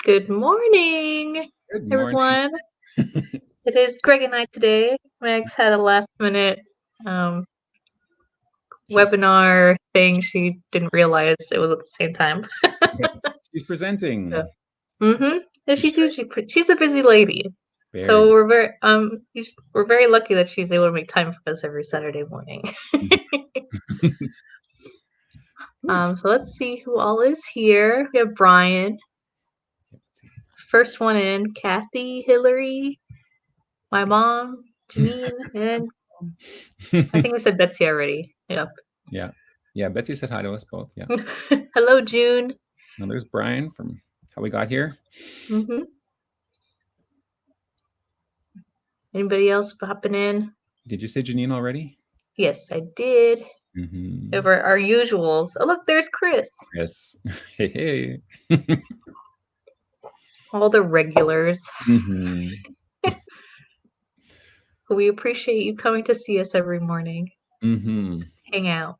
Good morning, Good morning. everyone. It is Greg and I today. Max had a last minute um, She's webinar thing. She didn't realize it was at the same time. yes, she's presenting. So, mm-hmm. And She's she's usually she's a busy lady. very So we're very lucky that she's able to make time for us every Saturday morning. mhm. Good. So let's see who all is here. We have Brian, Let's see. first one in, Kathy, Hillary, my mom, Janine, and I think we said Betsy already. Yep. Yeah. Yeah, Betsy said hi to us both. Yeah. Hello, June. Now there's Brian from How We Got Here. Mm-hmm. Anybody else popping in? Did you say Janine already? Yes, I did. Mm-hmm. Over our usuals. Oh, look, there's Chris. Yes. Hey, hey. All the regulars. Mm-hmm. We appreciate you coming to see us every morning. Mm-hmm. Hang out.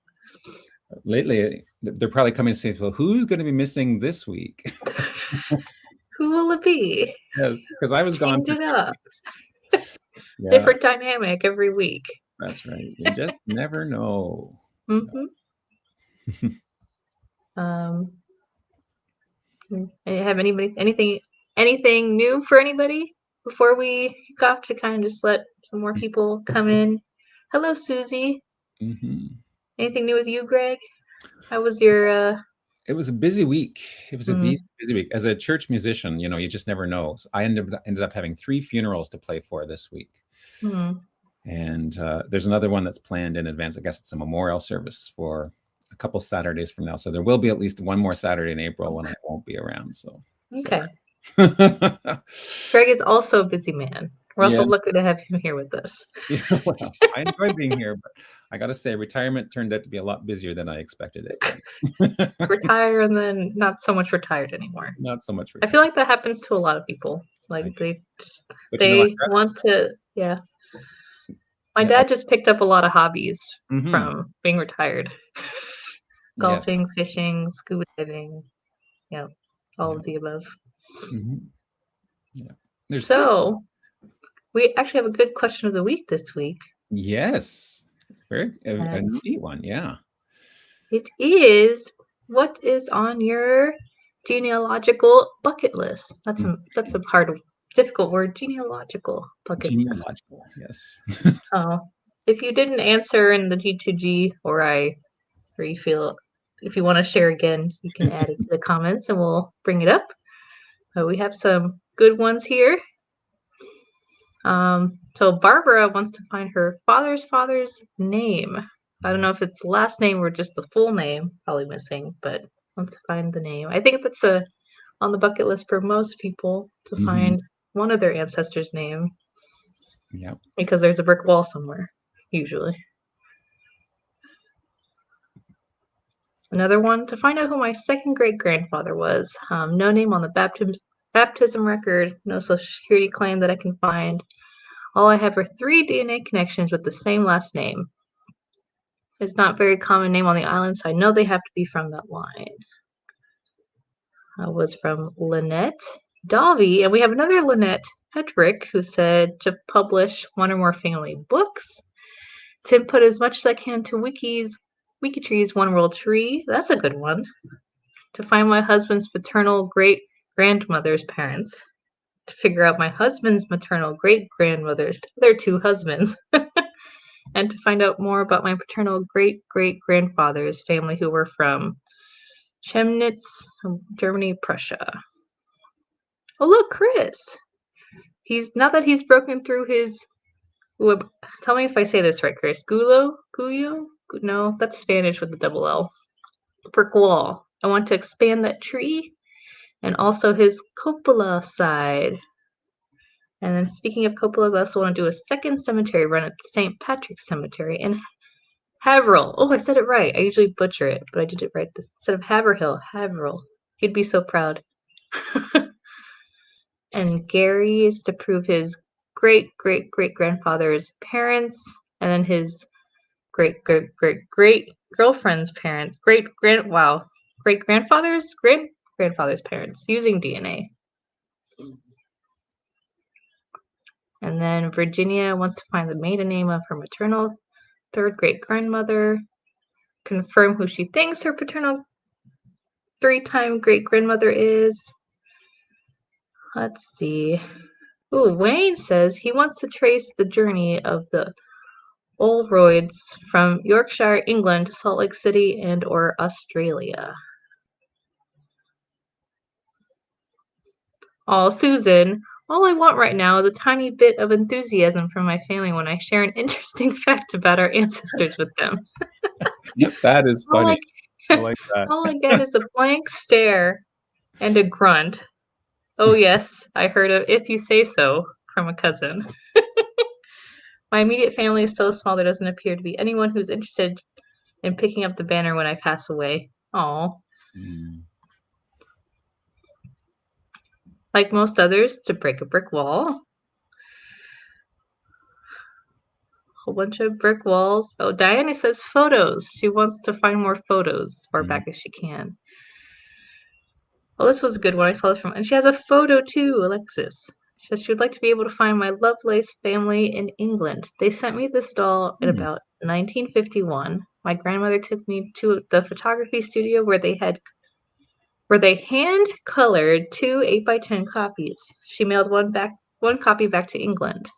Lately, they're probably coming to say, well, who's going to be missing this week? Who will it be? Yes, because I was gone Change for it 2 up. weeks. Yeah, Different dynamic every week. that's right. You just never know. Mm-hmm. Um, have anything new for anybody before we kick off to kind of just let some more people come in? Hello, Susie. Mm-hmm. Anything new with you, Greg? How was your It was a busy week. It was a mm, busy week. As a church musician, you just never know. So I ended up having 3 funerals to play for this week. mm, And there's another one that's planned in advance. I guess it's a memorial service for a couple Saturdays from now. So there will be at least one more Saturday in April when I won't be around. So okay. sorry. Greg is also a busy man. We're also lucky Yes. to have him here with us. Yeah, well, I enjoy being here, but I got to say, retirement turned out to be a lot busier than I expected it to. Retire and then not so much retired anymore. Not so much I feel retired. like that happens to a lot of people. Like I do. they But they want to, yeah. My yeah. dad just picked up a lot of hobbies Mm-hmm. from being retired. Yes. Golfing, fishing, scuba diving, yeah, all Yeah. of the above. Mm-hmm. Yeah. There's good. So we actually have a good question of the week this week. Yes. It's very a And neat one. Yeah. it is, what is on your genealogical bucket list? That's a hard, difficult word. Genealogical bucket list. Genealogical. Yes. Oh, if you didn't answer in the G2G or you feel if you want to share again, you can add it to the comments and we'll bring it up. We have some good ones here. So Barbara wants to find her father's name. I don't know if it's last name or just the full name, probably missing, but wants to find the name. I think that's on the bucket list for most people to Mm-hmm. find one of their ancestors' name Yeah. because there's a brick wall somewhere, usually. Another one to find out who my second great grandfather was. No name on the baptism record, no social security claim that I can find. All I have are 3 DNA connections with the same last name. It's not a very common name on the island, so I know they have to be from that line. Was from Lynette Davi, and we have another Lynette Hedrick who said to publish 1 or more family books, to input as much as I can to WikiTree's One World Tree. That's a good one. To find my husband's paternal great grandmother's parents. To figure out my husband's maternal great grandmother's other 2 husbands. And to find out more about my paternal great great grandfather's family who were from Chemnitz, Germany, Prussia. Oh look, Chris. He's not that he's broken through his. Tell me if I say this right, Chris. Guyo? No, that's Spanish with the double L. Brick wall. I want to expand that tree, and also his cupola side. And then speaking of cupolas, I also want to do a second cemetery run at St. Patrick's Cemetery in Haverhill. Oh, I said it right. I usually butcher it, but I did it right. Instead of Haverhill, Haverhill. He'd be so proud. And Gary is to prove his great great great grandfather's parents, and then his great great great great girlfriend's parents, great grandfather's parents using DNA. And then Virginia wants to find the maiden name of her maternal third great-grandmother, confirm who she thinks her paternal three-time great-grandmother is. Let's see. Ooh, Wayne says he wants to trace the journey of the Olroyds from Yorkshire, England to Salt Lake City and/or Australia. Oh, Susan, all I want right now is a tiny bit of enthusiasm from my family when I share an interesting fact about our ancestors with them. That is funny. I like that. All I get is a blank stare and a grunt. Oh, yes, I heard of "if you say so" from a cousin. My immediate family is so small there doesn't appear to be anyone who's interested in picking up the banner when I pass away. Aw. Like most others, to break a brick wall. Whole bunch of brick walls. Oh, Diana says photos. She wants to find more photos as far back as she can. Well, this was a good one. I saw this from, and she has a photo too, Alexis. She says she would like to be able to find my Lovelace family in England. They sent me this doll in about 1951. My grandmother took me to the photography studio where they hand colored 2 8x10 copies. She mailed one copy back to England.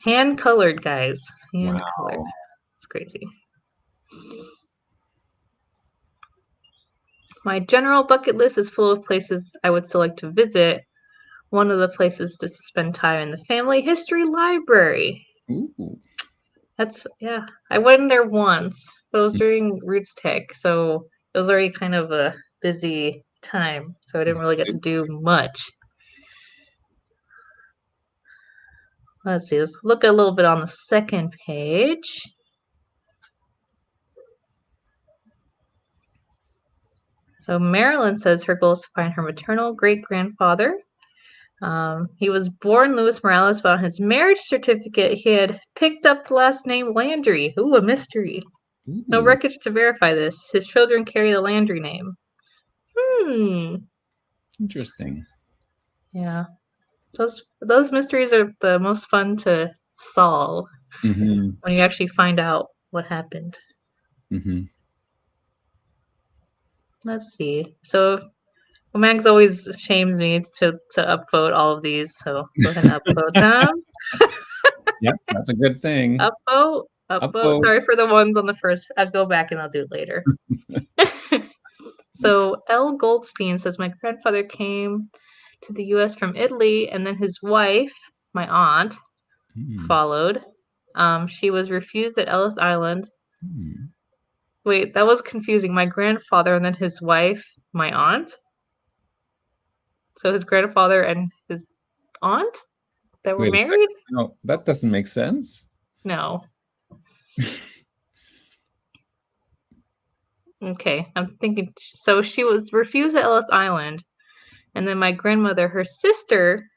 Hand colored, guys. Hand colored. It's crazy. My general bucket list is full of places I would still like to visit. One of the places to spend time in the family history library. Ooh. Yeah. I went in there once, but it was during Roots Tech, so it was already kind of a busy time, so I didn't really get to do much. Let's see. Let's look a little bit on the second page. So Marilyn says her goal is to find her maternal great-grandfather. He was born Louis Morales, but on his marriage certificate, he had picked up the last name Landry. Ooh, a mystery. No wreckage to verify this. His children carry the Landry name. Interesting. Yeah. Those mysteries are the most fun to solve when you actually find out what happened. Let's see. So Mags always shames me to upvote all of these, so go ahead and upvote them. Yeah, that's a good thing. Upvote. Sorry for the ones on the first. I'll go back and I'll do it later. So L. Goldstein says my grandfather came to the U.S. from Italy, and then his wife, my aunt, followed. She was refused at Ellis Island. Wait, that was confusing. My grandfather and then his wife, my aunt. So his grandfather and his aunt that were married? No, that doesn't make sense. No. Okay, I'm thinking. So she was refused at Ellis Island, and then my grandmother, her sister,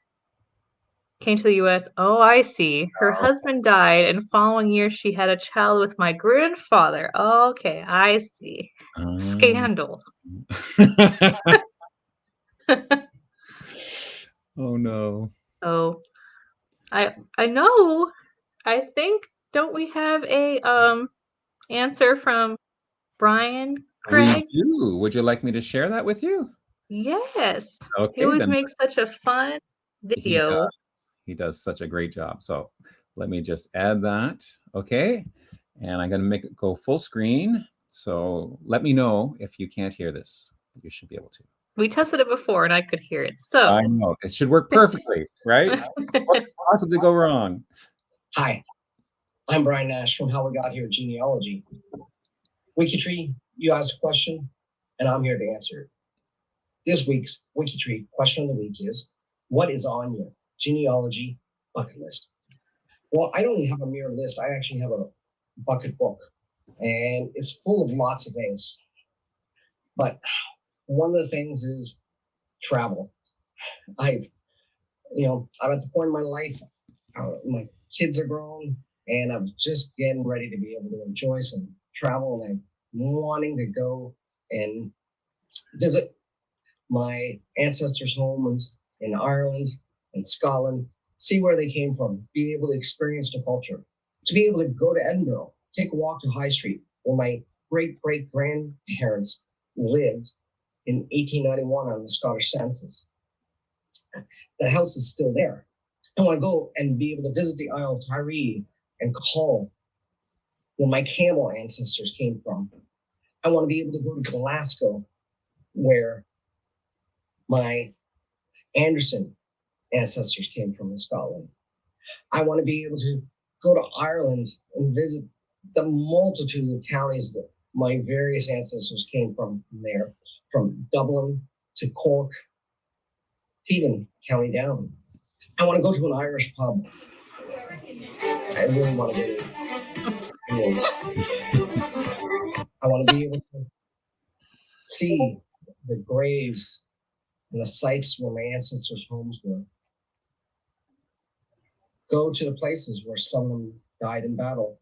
came to the U.S. Oh, I see. Her husband died, and following year she had a child with my grandfather. Okay, I see. Scandal. Oh no. Oh, I know. I think, don't we have a answer from Brian Craig? We do. Would you like me to share that with you? Yes. Okay, He always then. makes such a fun video. He does such a great job. So let me just add that. Okay. And I'm going to make it go full screen. So let me know if you can't hear this. You should be able to. We tested it before and I could hear it. So I know. It should work perfectly, right? What could possibly go wrong? Hi, I'm Brian Nash from How We Got Here at Genealogy. WikiTree, you asked a question, and I'm here to answer it. This week's WikiTree question of the week is, what is on your genealogy bucket list? Well, I don't have a mere list. I actually have a bucket book, and it's full of lots of things. But one of the things is travel. I'm at the point in my life, my kids are grown, and I'm just getting ready to be able to enjoy some travel, and I'm wanting to go and visit my ancestors' homes in Ireland and Scotland, see where they came from, be able to experience the culture, to be able to go to Edinburgh, take a walk to High Street, where my great-great-grandparents lived in 1891 on the Scottish Census. The house is still there. I want to go and be able to visit the Isle of Tiree and Hull, where my Campbell ancestors came from. I want to be able to go to Glasgow, where my Anderson ancestors came from in Scotland. I want to be able to go to Ireland and visit the multitude of counties that my various ancestors came from there, from Dublin to Cork, to even County Down. I want to go to an Irish pub. I really want to go to Fields. I want to be able to see the graves and the sites where my ancestors' homes were. Go to the places where some of them died in battle.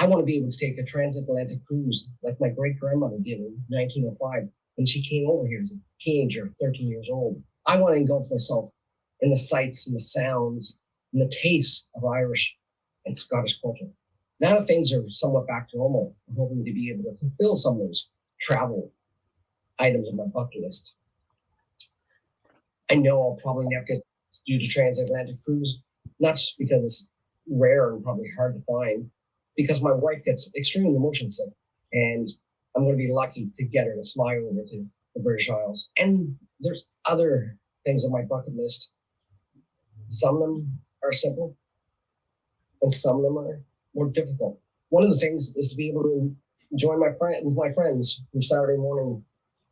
I want to be able to take a transatlantic cruise like my great-grandmother did in 1905 when she came over here as a teenager, 13 years old. I want to engulf myself in the sights and the sounds and the tastes of Irish and Scottish culture. Now that things are somewhat back to normal, I'm hoping to be able to fulfill some of those travel items on my bucket list. I know I'll probably never get to do the transatlantic cruise, not just because it's rare and probably hard to find, because my wife gets extremely motion sick, and I'm going to be lucky to get her to fly over to the British Isles. And there's other things on my bucket list. Some of them are simple, and some of them are more difficult. One of the things is to be able to join my friends from Saturday morning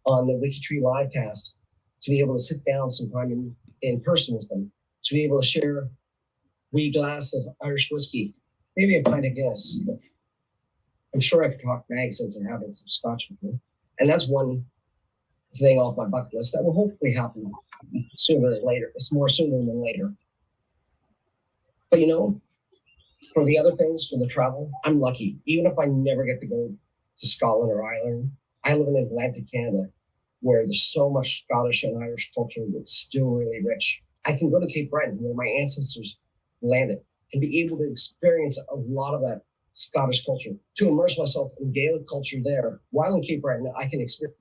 on the WikiTree livecast, to be able to sit down sometime in person with them, to be able to share a wee glass of Irish whiskey, maybe a pint of Guinness. I'm sure I could talk Mags into having some scotch with me. And that's one thing off my bucket list that will hopefully happen sooner than later. It's more sooner than later. But for the other things, for the travel, I'm lucky. Even if I never get to go to Scotland or Ireland, I live in Atlantic Canada, where there's so much Scottish and Irish culture that's still really rich. I can go to Cape Breton, where my ancestors landed, and be able to experience a lot of that Scottish culture, to immerse myself in Gaelic culture there. While in Cape Breton, I can experience.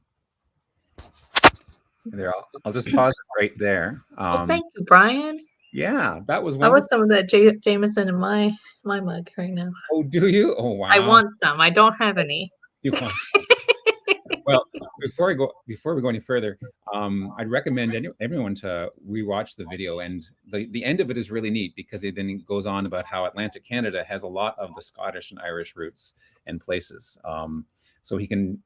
There, I'll just pause it right there. Well, thank you, Brian. Yeah, that was I wonderful. want some of that Jameson in my mug right now. Oh, do you? Oh, wow. I want some. I don't have any. You want some? Well, before we go any further, I'd recommend everyone to rewatch the video, and the end of it is really neat, because it then goes on about how Atlantic Canada has a lot of the Scottish and Irish roots and places. So he can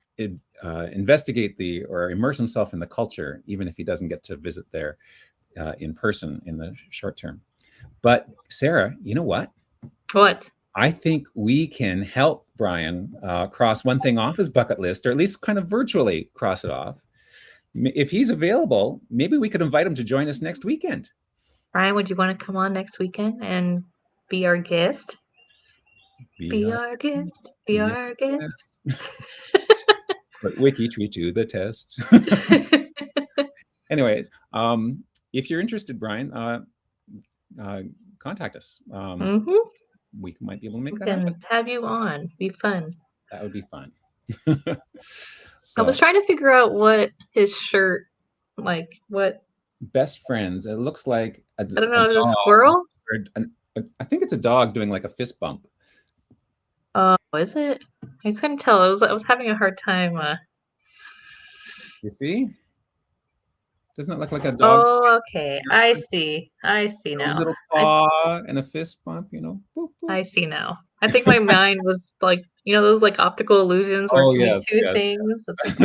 investigate or immerse himself in the culture, even if he doesn't get to visit there in person in the short term. But Sarah, you know what? What? I think we can help Brian cross one thing off his bucket list, or at least kind of virtually cross it off. If he's available, maybe we could invite him to join us next weekend. Brian, would you want to come on next weekend and be our guest? Be our guest. Be our guest. But WikiTree to the test. Anyways, if you're interested, Brian, contact us. We might be able to make that happen. Have you on. Be fun. That would be fun. I was trying to figure out what his shirt, what. Best friends. It looks like I don't know, is it a squirrel? I think it's a dog doing like a fist bump. Oh, is it? I couldn't tell. I was having a hard time. You see? Doesn't it look like a dog? Oh, okay. I see now. A little paw and a fist bump, Boop, boop. I see now. I think my mind was like, those like optical illusions where two things. That's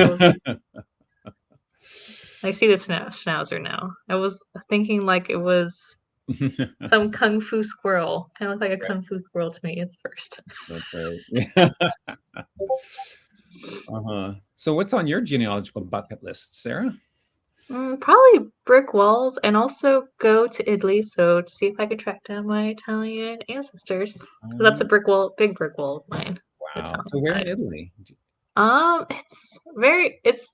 I see the schnauzer now. I was thinking like it was some kung fu squirrel. Kind of looked like a kung fu squirrel to me at first. That's right. So what's on your genealogical bucket list, Sarah? Probably brick walls, and also go to Italy, so to see if I could track down my Italian ancestors. That's a big brick wall of mine. Wow. So where in Italy? It's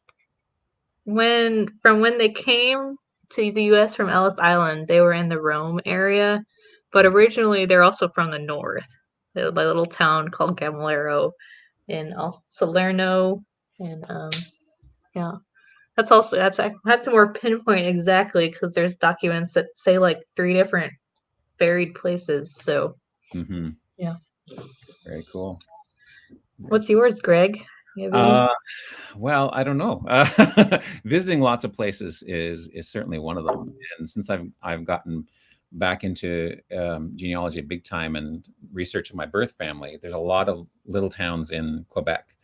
from when they came to the U.S. from Ellis Island, they were in the Rome area, but originally they're also from the north. They're a little town called Gamilero in Salerno, and yeah, I have to more pinpoint exactly because there's documents that say like 3 different buried places. So yeah, Very cool. what's yours, Greg? You have any? Well, I don't know. Visiting lots of places is certainly one of them. And since I've gotten back into genealogy big time and researching my birth family, there's a lot of little towns in Quebec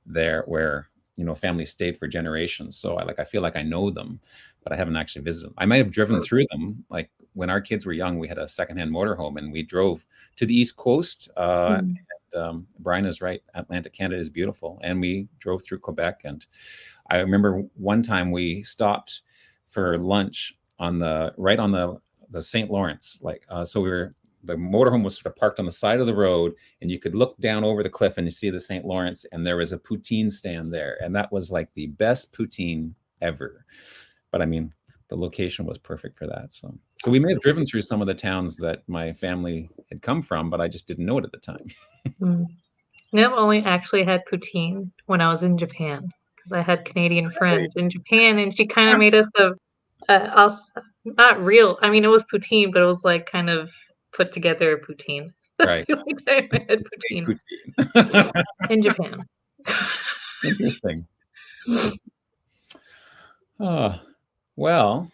there where families stayed for generations. So I feel like I know them, but I haven't actually visited them. I might have driven through them. Like when our kids were young, we had a secondhand motorhome and we drove to the East Coast. Brian is right. Atlantic Canada is beautiful. And we drove through Quebec. And I remember one time we stopped for lunch on the St. Lawrence. So the motorhome was sort of parked on the side of the road and you could look down over the cliff and you see the St. Lawrence, and there was a poutine stand there. And that was like the best poutine ever. But I mean, the location was perfect for that. So we may have driven through some of the towns that my family had come from, but I just didn't know it at the time. I've only actually had poutine when I was in Japan because I had Canadian friends in Japan, and she kind of made us not real. I mean, it was poutine, but it was like kind of put together poutine. That's Right. the only time I had poutine in Japan. Interesting. Well,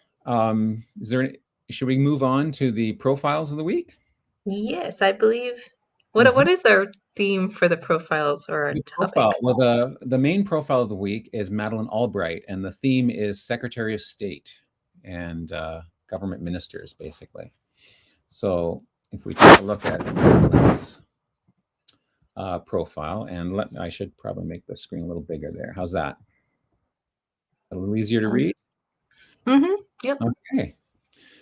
should we move on to the profiles of the week? Yes, I believe. What is our theme for the profiles or our topic? Profile. Well, the main profile of the week is Madeleine Albright, and the theme is Secretary of State and government ministers, basically. So if we take a look at this profile, and I should probably make the screen a little bigger there. How's that? A little easier to read? Yep. Okay.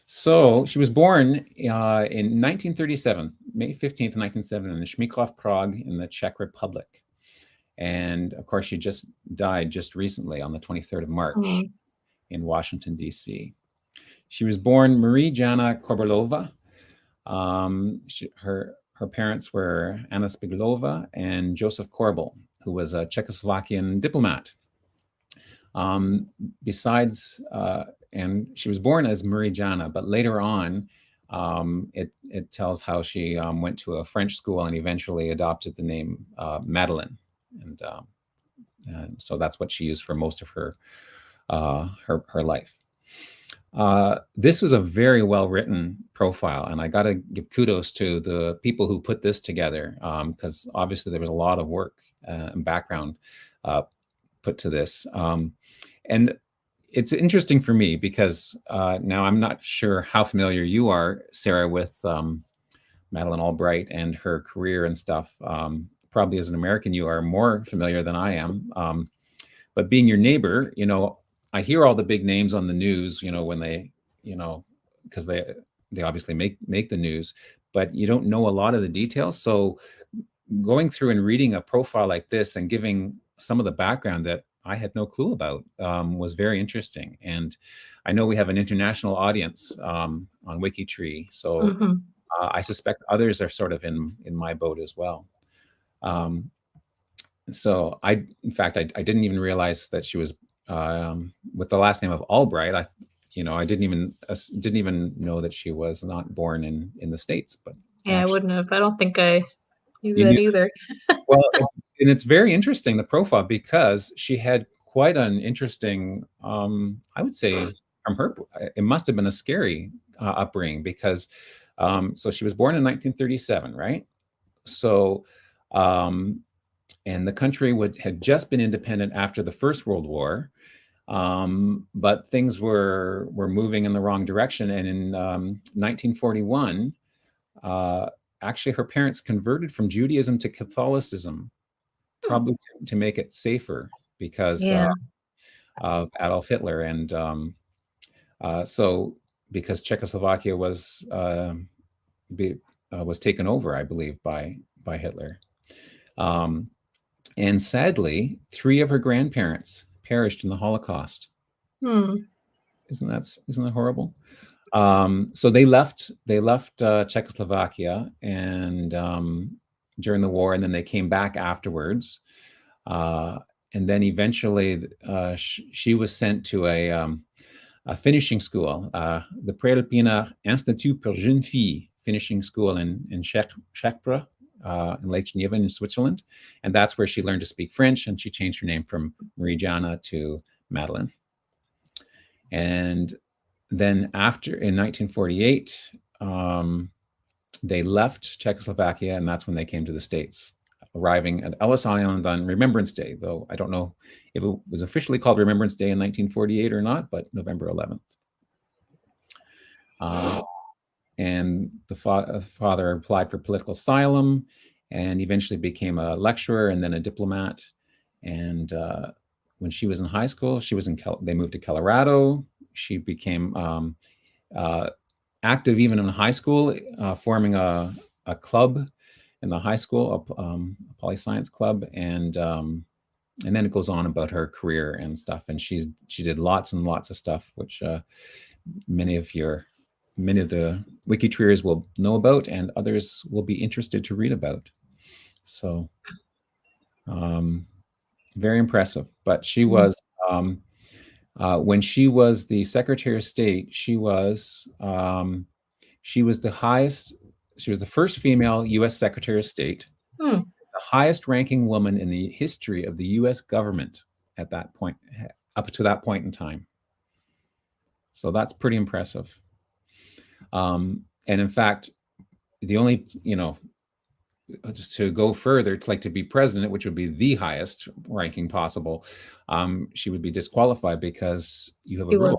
So she was born in 1937, May 15th, 1907, in Śmiechów, Prague, in the Czech Republic. And of course, she just died just recently on the 23rd of March in Washington, D.C. She was born Marie Jana Korbelova. Her parents were Anna Spiglova and Joseph Korbel, who was a Czechoslovakian diplomat. And she was born as Marie Jana, but later on, it tells how she went to a French school and eventually adopted the name Madeleine, and so that's what she used for most of her life. This was a very well written profile, and I got to give kudos to the people who put this together, because obviously there was a lot of work and background put to this. And it's interesting for me because now I'm not sure how familiar you are, Sarah, with Madeleine Albright and her career and stuff. Probably as an American, you are more familiar than I am. But being your neighbor, I hear all the big names on the news, when they, because they obviously make the news, but you don't know a lot of the details. So going through and reading a profile like this and giving some of the background that I had no clue about was very interesting. And I know we have an international audience on WikiTree, so I suspect others are sort of in my boat as well. So in fact, I didn't even realize that she was with the last name of Albright. I didn't even know that she was not born in the States. But yeah, I wouldn't have. I don't think I knew that either. Well, and it's very interesting, the profile, because she had quite an interesting, I would say, from her, it must have been a scary upbringing, because so she was born in 1937, right? So, and the country had just been independent after the First World War, but things were moving in the wrong direction. And in 1941, actually, her parents converted from Judaism to Catholicism, probably to make it safer because of Adolf Hitler. And so because Czechoslovakia was taken over, I believe, by Hitler. And sadly, 3 of her grandparents perished in the Holocaust. Isn't that horrible? So they left Czechoslovakia and during the war, and then they came back afterwards. And then eventually she was sent to a finishing school, the Prelpina Institut pour Jeunes Filles finishing school in Chepre, in Lake Geneva in Switzerland. And that's where she learned to speak French, and she changed her name from Marie-Jana to Madeleine. And then after, in 1948, they left Czechoslovakia, and that's when they came to the States, arriving at Ellis Island on Remembrance Day, though I don't know if it was officially called Remembrance Day in 1948 or not, but November 11th. And the father applied for political asylum and eventually became a lecturer and then a diplomat. And when she was in high school, they moved to Colorado. She became active even in high school, forming a club in the high school, a poli-science club, and then it goes on about her career and stuff. And she did lots and lots of stuff, which many of the WikiTreeers will know about, and others will be interested to read about. So, very impressive. But she was, when she was the Secretary of State, she was the highest. She was the first female U.S. Secretary of State, the highest ranking woman in the history of the U.S. government at that point, up to that point in time. So that's pretty impressive. And in fact, the only, just to go further, to be president, which would be the highest ranking possible, she would be disqualified because you have a rule.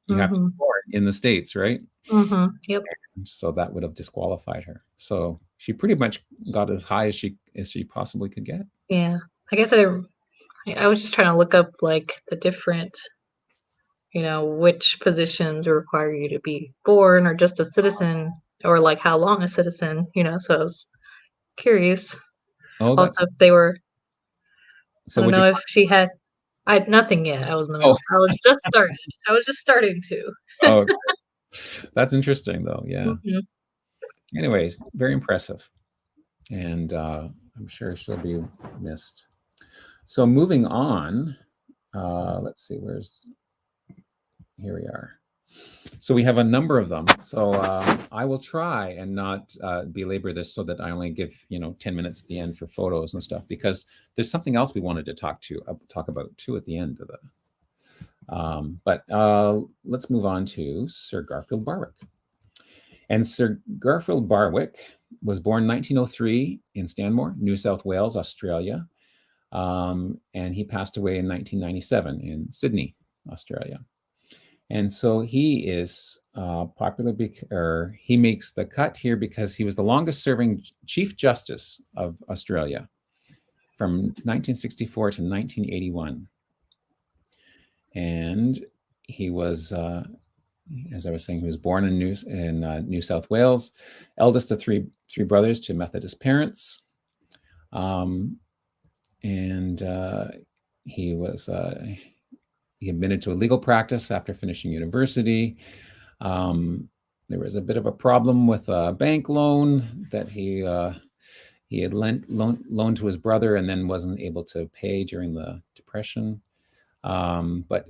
You have to be born in the States, right? Yep. And so that would have disqualified her. So she pretty much got as high as she possibly could get. Yeah, I guess I was just trying to look up the different, which positions require you to be born or just a citizen, or how long a citizen. So I was curious. Oh, also, if they were. So I don't know if she had. I had nothing yet. I was in the middle. I was just started. I was just starting to. Oh, that's interesting, though. Yeah. Anyways, very impressive, and I'm sure she'll be missed. So moving on, let's see. Here we are. So we have a number of them. So I will try and not belabor this, so that I only give 10 minutes at the end for photos and stuff, because there's something else we wanted to talk about too at the end of the. But let's move on to Sir Garfield Barwick. And Sir Garfield Barwick was born 1903 in Stanmore, New South Wales, Australia, and he passed away in 1997 in Sydney, Australia. And so he is popular, he makes the cut here because he was the longest serving Chief Justice of Australia from 1964 to 1981. And he was, as I was saying, he was born in New South Wales, eldest of three brothers to Methodist parents. He admitted to a legal practice after finishing university. There was a bit of a problem with a bank loan that he had loaned to his brother and then wasn't able to pay during the Depression. But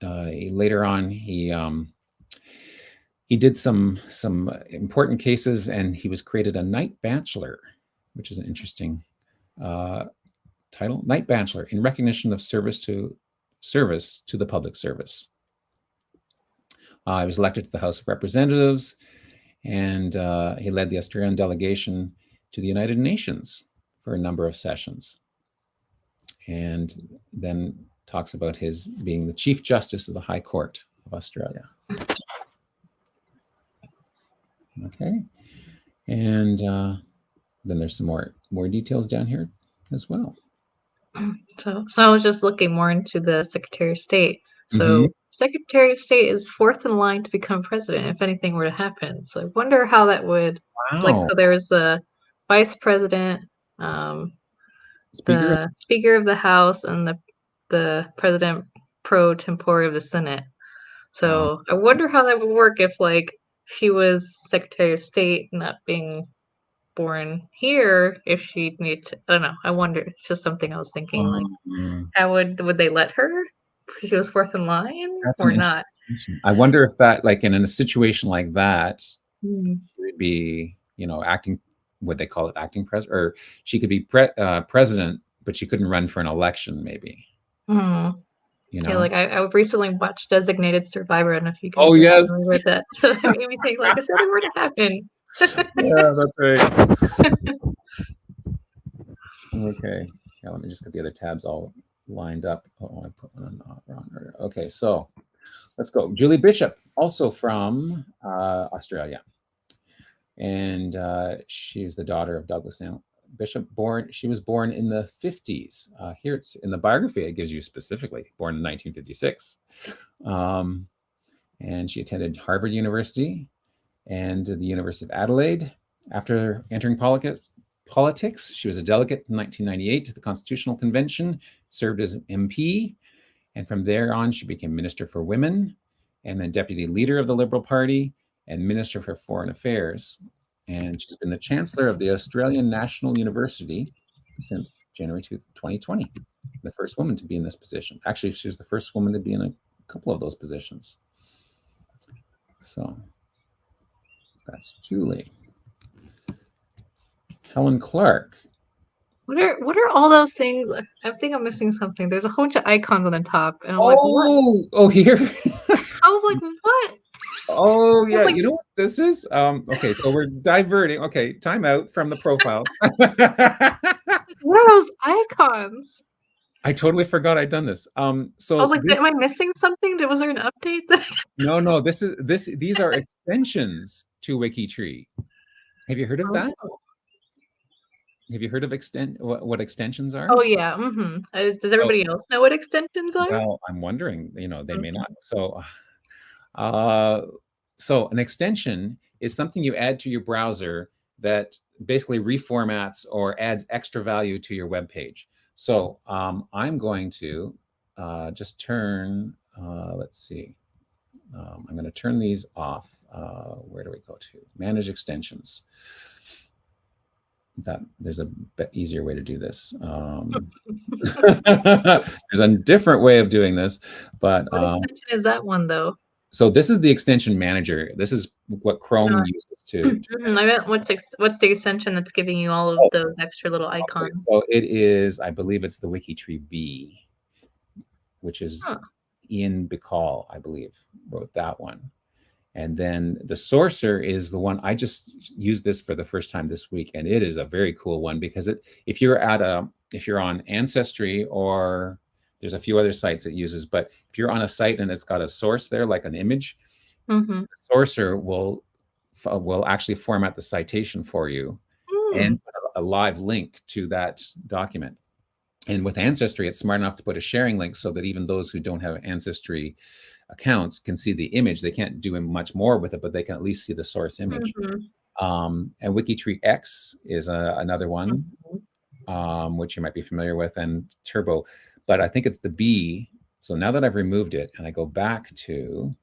later on, he did some important cases, and he was created a Knight Bachelor, which is an interesting title. Knight Bachelor, in recognition of service to the public service. He was elected to the House of Representatives, and he led the Australian delegation to the United Nations for a number of sessions. And then talks about his being the Chief Justice of the High Court of Australia. Okay. And then there's some more details down here as well. So I was just looking more into the Secretary of State. So Secretary of State is fourth in line to become president if anything were to happen. So I wonder how that would. Wow. So there's the vice president, the Speaker of the House, and the president pro tempore of the Senate. So I wonder how that would work if, like, she was Secretary of State, not being born here. If she'd need to, I don't know. I wonder. It's just something I was thinking. Like, how would they let her? If she was fourth in line, or not? I wonder if that, like, in a situation like that, she Hmm. would be, you know, acting. Would they call it acting president? Or she could be president, but she couldn't run for an election, maybe. Hmm. You know. Yeah, like I recently watched Designated Survivor. I don't know if you guys Oh are yes. familiar with that. So it made me think, like, if something were to happen. Yeah, that's right. Okay. Yeah, let me just get the other tabs all lined up. Oh, I put one on the wrong order. Okay, so let's go. Julie Bishop, also from Australia. And she's the daughter of Douglas Bishop. She was born in the 50s. Here it's in the biography, it gives you specifically born in 1956. And she attended Harvard University and the University of Adelaide. After entering politics, she was a delegate in 1998 to the Constitutional Convention, served as MP, and from there on, she became Minister for Women, and then Deputy Leader of the Liberal Party, and Minister for Foreign Affairs. And she's been the Chancellor of the Australian National University since January 2020, the first woman to be in this position. Actually, she was the first woman to be in a couple of those positions. So that's Julie. Helen Clark. What are all those things? I think I'm missing something. There's a whole bunch of icons on the top, and I'm like, what? Oh, here. I was like, what? Oh yeah, like, you know what this is? Okay, so we're diverting. Okay, time out from the profiles. What are those icons? I totally forgot I'd done this. So I was like, am I missing something? Was there an update? No, these are extensions to WikiTree. Have you heard of that? Have you heard of what extensions are? Oh yeah. Does everybody else know what extensions are? Well, I'm wondering, you know, they may not. So so an extension is something you add to your browser that basically reformats or adds extra value to your web page. So I'm going to just turn, let's see, I'm going to turn these off. Where do we go to? Manage extensions. There's a bit easier way to do this. There's a different way of doing this, but what extension is that one though? So this is the extension manager. This is what Chrome uses to I meant what's the extension that's giving you all of those extra little icons? Okay, so it is, I believe it's the WikiTree B, which is Ian Bacall, I believe, wrote that one. And then the Sourcer is the one, I just used this for the first time this week, and it is a very cool one because if you're on Ancestry, or there's a few other sites it uses, but if you're on a site and it's got a source there, like an image, the Sourcer will actually format the citation for you and put a live link to that document. And with Ancestry, it's smart enough to put a sharing link so that even those who don't have Ancestry accounts can see the image. They can't do much more with it, but they can at least see the source image. And WikiTree X is another one, which you might be familiar with, and Turbo. But I think it's the B. So now that I've removed it and I go back to...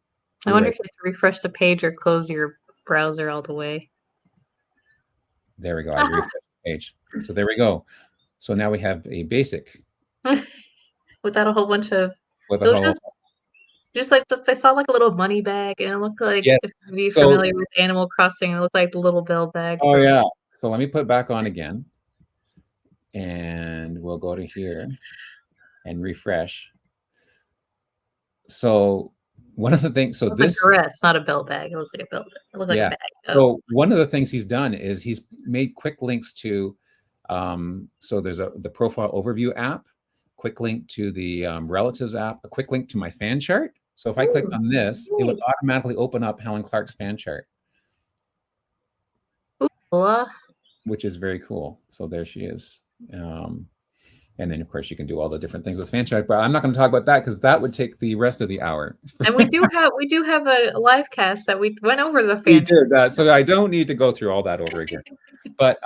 I wonder if you have to refresh the page or close your browser all the way. There we go. I refreshed the page. So there we go. So now we have a basic. Without a whole bunch of... Just like I saw like a little money bag, and it looked like, if you're familiar with Animal Crossing, it looked like the little bell bag. Oh yeah. So let me put it back on again, and we'll go to here and refresh. So one of the things, so this, like a dress, not a bell bag. It looks like a bell bag. It looks like a bag. So one of the things he's done is he's made quick links to, so there's the profile overview app, quick link to the relatives app, a quick link to my fan chart. So if I clicked on this, it would automatically open up Helen Clark's fan chart, which is very cool. So there she is. And then, of course, you can do all the different things with fan chart, but I'm not going to talk about that because that would take the rest of the hour. And we do have a live cast that we went over the fan chart. So I don't need to go through all that over again. But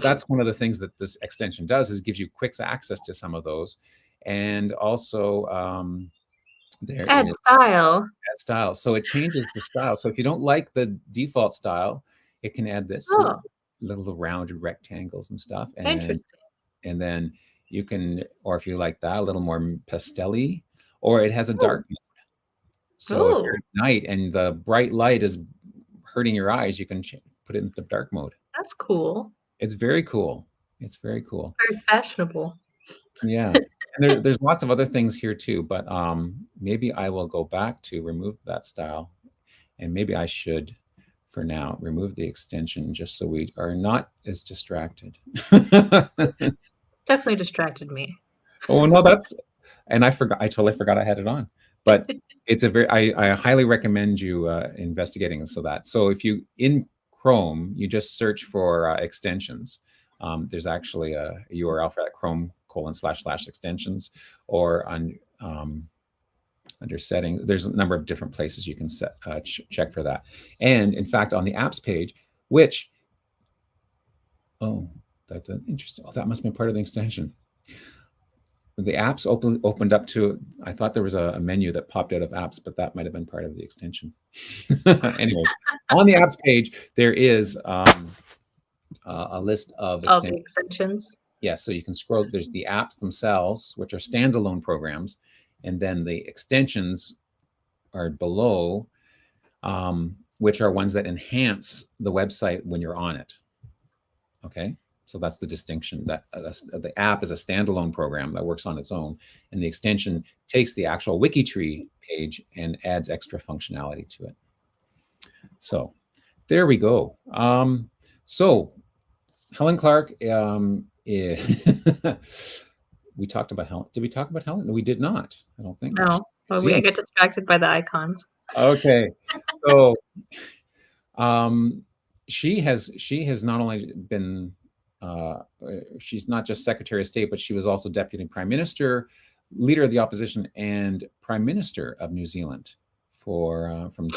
that's one of the things that this extension does, is gives you quick access to some of those, and also There Add is style. add style. So it changes the style. So if you don't like the default style, it can add this. So Oh, little rounded rectangles and stuff. interesting. And then you can, or if you like that, a little more pastel-y, or it has a dark mode. So if you're Oh, at night and the bright light is hurting your eyes, you can put it in the dark mode. that's cool. It's very cool. It's very cool. Very fashionable. Yeah. And there's lots of other things here too, but maybe I will go back to remove that style, and maybe I should, for now, remove the extension just so we are not as distracted. Definitely distracted me. Oh no, and I totally forgot I had it on. But it's I highly recommend you investigating so if you in Chrome, you just search for extensions. There's actually a URL for that, Chrome://extensions, or on under settings. There's a number of different places you can check for that. And in fact, on the apps page, which, oh, that's interesting. Oh, that must have been part of the extension. The apps opened up to, I thought there was a menu that popped out of apps, but that might have been part of the extension. Anyways, on the apps page, there is a list of extensions. Yes, so you can scroll. There's the apps themselves, which are standalone programs, and then the extensions are below, which are ones that enhance the website when you're on it. Okay, so that's the distinction. That the app is a standalone program that works on its own, and the extension takes the actual WikiTree page and adds extra functionality to it. So there we go. So Helen Clark, we talked about Helen. Did we talk about Helen? No, we did not. I don't think. No, well, I get distracted by the icons. Okay, so she has not only been she's not just Secretary of State, but she was also Deputy Prime Minister, Leader of the Opposition, and Prime Minister of New Zealand from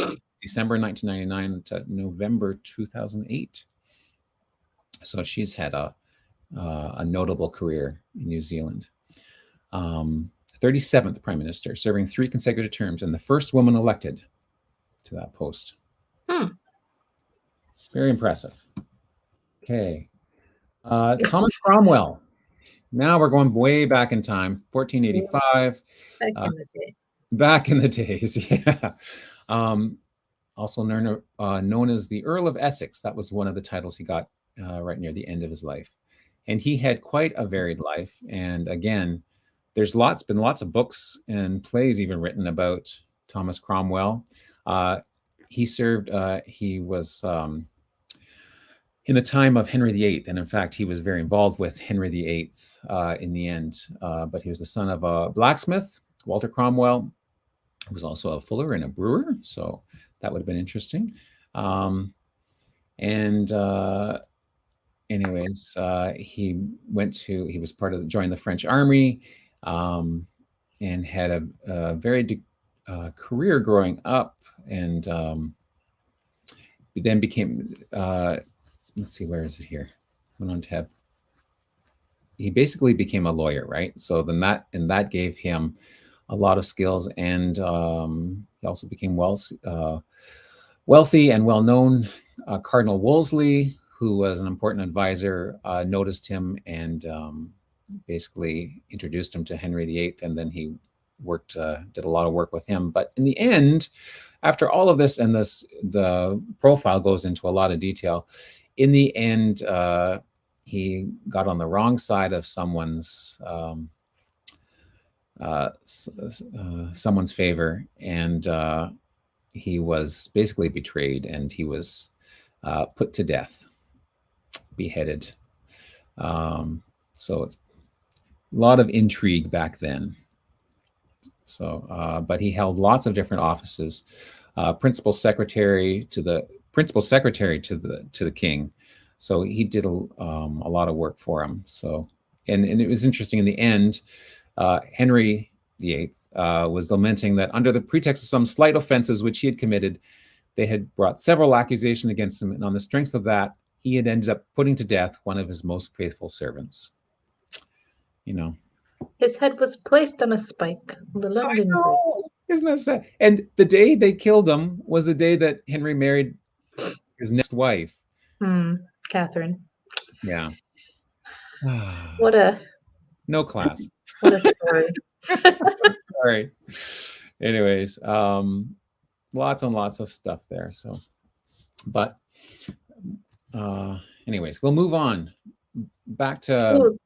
December 1999 to November 2008. So she's had a notable career in New Zealand. 37th Prime Minister, serving 3 consecutive terms, and the first woman elected to that post. Very impressive. Okay. Thomas Cromwell. Now we're going way back in time, 1485. Back in the days, yeah. Also known as the Earl of Essex. That was one of the titles he got right near the end of his life. And he had quite a varied life. And again, there's been lots of books and plays even written about Thomas Cromwell. He was in the time of Henry VIII. And in fact, he was very involved with Henry VIII in the end. But he was the son of a blacksmith, Walter Cromwell, who was also a fuller and a brewer. So that would have been interesting. Anyways, he joined the French army, and had a very career growing up, and then became, let's see, where is it here? Went on to have, he basically became a lawyer, right? So then that gave him a lot of skills, and he also became wealthy and well-known. Cardinal Wolsey, who was an important advisor, noticed him and basically introduced him to Henry VIII, and then he did a lot of work with him. But in the end, after all of this, and the profile goes into a lot of detail, in the end, he got on the wrong side of someone's favor, and he was basically betrayed, and he was put to death, beheaded. So it's a lot of intrigue back then. So, but he held lots of different offices. Principal secretary to the king. So he did a lot of work for him. So, and it was interesting in the end. Henry VIII was lamenting that under the pretext of some slight offenses which he had committed, they had brought several accusations against him, and on the strength of that, he had ended up putting to death one of his most faithful servants. You know, his head was placed on a spike on the London Bridge. Isn't that sad? And the day they killed him was the day that Henry married his next wife. Catherine. Yeah. What a No class. what a story. Sorry. Anyways, lots and lots of stuff there. So, but anyways, we'll move on back to. Ooh,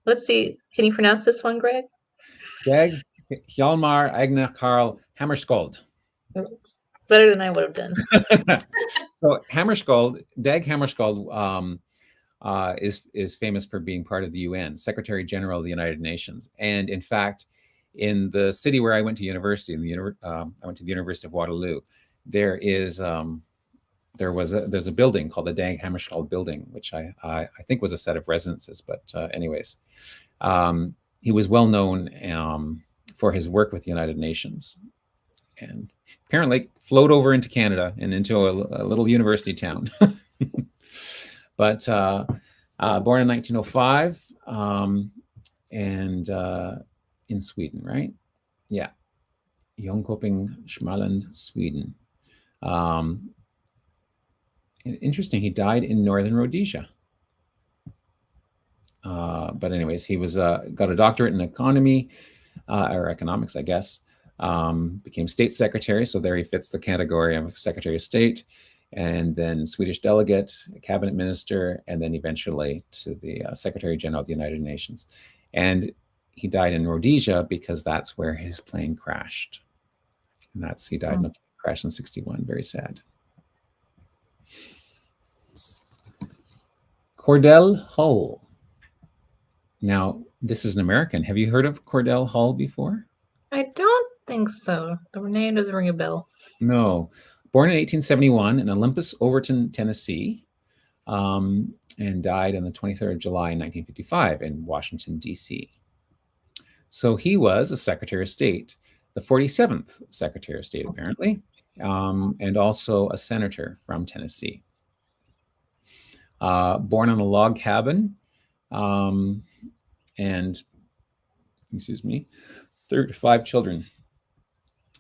let's see. Can you pronounce this one, Greg? Dag Hjalmar Agna Karl Hammarskjöld. Better than I would have done. So Hammarskjöld, Dag Hammarskjöld, is famous for being part of the UN, Secretary General of the United Nations, and in fact, in the city where I went to university, I went to the University of Waterloo. There's a building called the Dag Hammarskjöld Building, which I think was a set of residences. But anyways, he was well known for his work with the United Nations, and apparently flowed over into Canada and into a little university town. But born in 1905, and in Sweden, right? Yeah, Jönköping, Småland, Sweden. Interesting. He died in Northern Rhodesia. But anyways, he was got a doctorate in economy or economics, I guess. Became state secretary, so there he fits the category of Secretary of State, and then Swedish delegate, cabinet minister, and then eventually to the Secretary General of the United Nations. And he died in Rhodesia because that's where his plane crashed. And he died in a crash in 1961. Very sad. Cordell Hull. Now, this is an American. Have you heard of Cordell Hull before? I don't think so. The name doesn't ring a bell. No. Born in 1871 in Olympus, Overton, Tennessee, and died on the 23rd of July in 1955 in Washington, D.C. So he was a Secretary of State, the 47th Secretary of State, apparently, and also a senator from Tennessee. Born in a log cabin, and, excuse me, 35 children.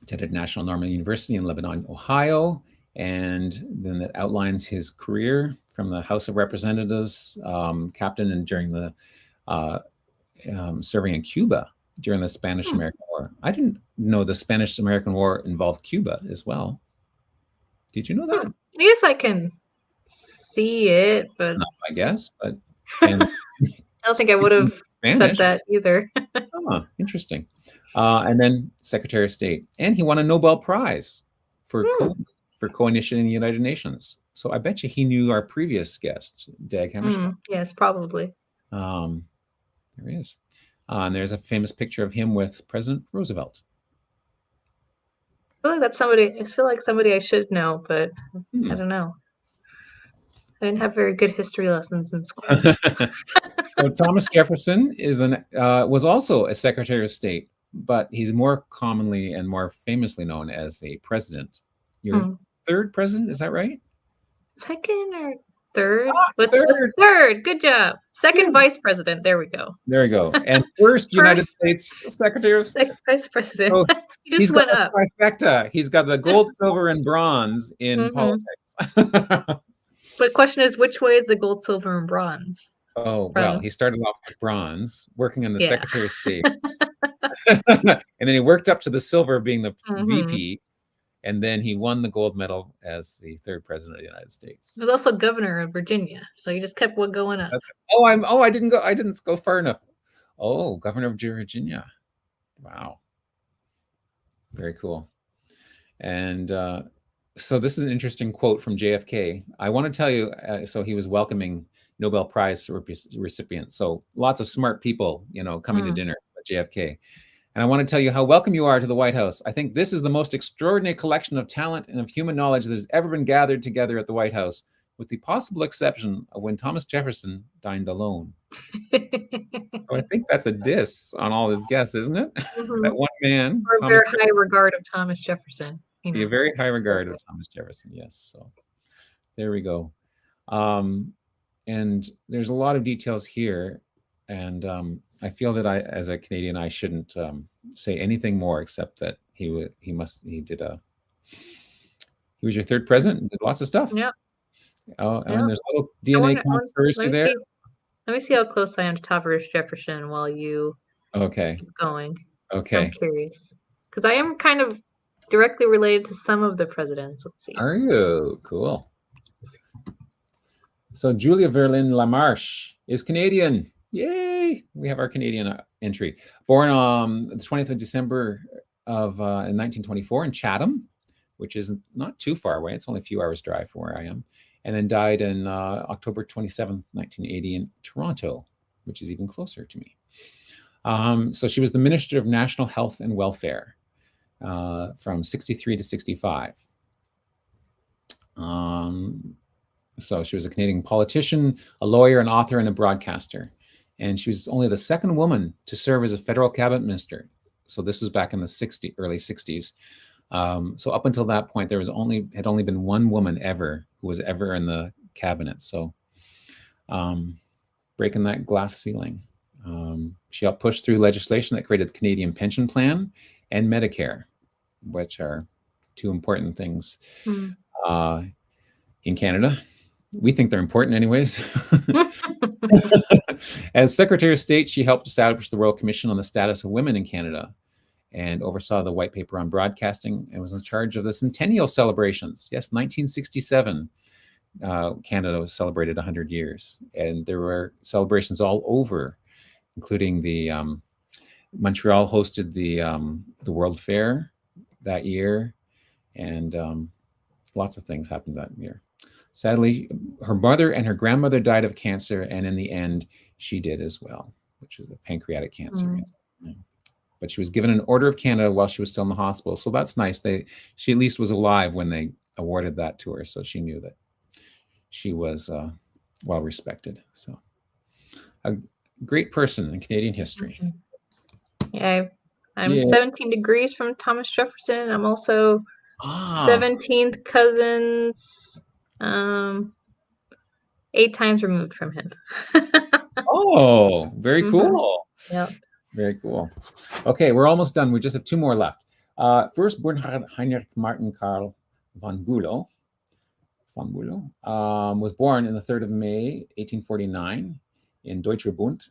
Attended National Normal University in Lebanon, Ohio, and then that outlines his career from the House of Representatives, captain, and during the serving in Cuba during the Spanish-American War. I didn't know the Spanish-American War involved Cuba as well. Did you know that? I guess I can see it, but No, I guess, but I don't think I would have said that either. Oh, interesting. And then Secretary of State, and he won a Nobel Prize for co-initiating the United Nations. So I bet you he knew our previous guest, Dag Hammarskjöld. Yes, probably. There he is. And there's a famous picture of him with President Roosevelt. I feel like that's somebody. I feel like somebody I should know, but I don't know. I didn't have very good history lessons in school. So Thomas Jefferson was also a Secretary of State, but he's more commonly and more famously known as a president. Your third president, is that right? Second or third? Third. Good job. Second vice president. There we go. There we go. And first United States Secretary of State. Vice president. So he just went up. Trifecta. He's got the gold, silver, and bronze in politics. But the question is, which way is the gold, silver, and bronze? Oh, well, he started off with bronze, working on the Secretary of State. And then he worked up to the silver, being the VP. And then he won the gold medal as the third president of the United States. He was also governor of Virginia. So he just kept going up. I didn't go far enough. Oh, governor of Virginia. Wow. Very cool. And so this is an interesting quote from JFK. I want to tell you, so he was welcoming Nobel Prize recipients. So lots of smart people, coming to dinner at JFK. And I want to tell you how welcome you are to the White House. I think this is the most extraordinary collection of talent and of human knowledge that has ever been gathered together at the White House, with the possible exception of when Thomas Jefferson dined alone. So I think that's a diss on all his guests, isn't it? That one man. Or a very high regard of Thomas Jefferson. A very high regard of Thomas Jefferson, yes. So there we go. And there's a lot of details here. And I feel that as a Canadian, I shouldn't say anything more except that he was your third president and did lots of stuff. Yep. Oh, Yep. and there's a little DNA controversy there. Let me see how close I am to Thomas Jefferson while you keep going. Okay. I'm curious. Because I am kind of directly related to some of the presidents. Let's see. Are you? Cool. So Julia Verlin Lamarche is Canadian. Yay! We have our Canadian entry. Born on the 20th of December in 1924 in Chatham, which is not too far away. It's only a few hours drive from where I am. And then died in October 27th, 1980 in Toronto, which is even closer to me. So she was the Minister of National Health and Welfare from 63 to 65. So she was a Canadian politician, a lawyer, an author, and a broadcaster. And she was only the second woman to serve as a federal cabinet minister. So this was back in the early 60s. So up until that point, there had only been one woman ever who was ever in the cabinet. So breaking that glass ceiling. She helped push through legislation that created the Canadian Pension Plan and Medicare, which are two important things in Canada. We think they're important anyways. As Secretary of State, she helped establish the Royal Commission on the Status of Women in Canada and oversaw the White Paper on Broadcasting and was in charge of the centennial celebrations. Yes, 1967, Canada was celebrated 100 years. And there were celebrations all over, including the Montreal hosted the World Fair that year. And lots of things happened that year. Sadly, her mother and her grandmother died of cancer, and in the end, she did as well, which was a pancreatic cancer. Yes. But she was given an Order of Canada while she was still in the hospital, so that's nice. She at least was alive when they awarded that to her, so she knew that she was well respected. So, a great person in Canadian history. Yeah, I'm 17 degrees from Thomas Jefferson. I'm also 17th cousins. 8 times removed from him. Oh, very cool. Yeah. Very cool. Okay, we're almost done. We just have 2 more left. First, Bernhard Heinrich Martin Karl von Bulow. Was born on the 3rd of May, 1849 in Deutscher Bund,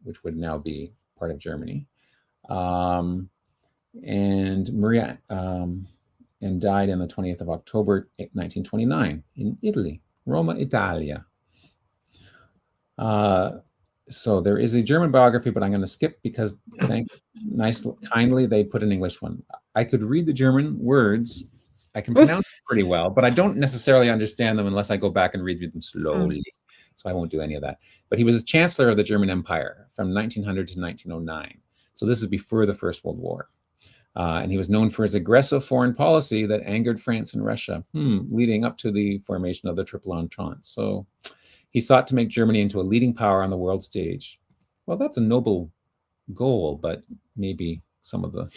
which would now be part of Germany. And Maria... and died on the 20th of October, 1929 in Italy, Roma, Italia. So there is a German biography, but I'm going to skip because kindly they put an English one. I could read the German words. I can pronounce them pretty well, but I don't necessarily understand them unless I go back and read them slowly. So I won't do any of that. But he was Chancellor of the German Empire from 1900 to 1909. So this is before the First World War. And he was known for his aggressive foreign policy that angered France and Russia, leading up to the formation of the Triple Entente. So he sought to make Germany into a leading power on the world stage. Well, that's a noble goal, but maybe some of the...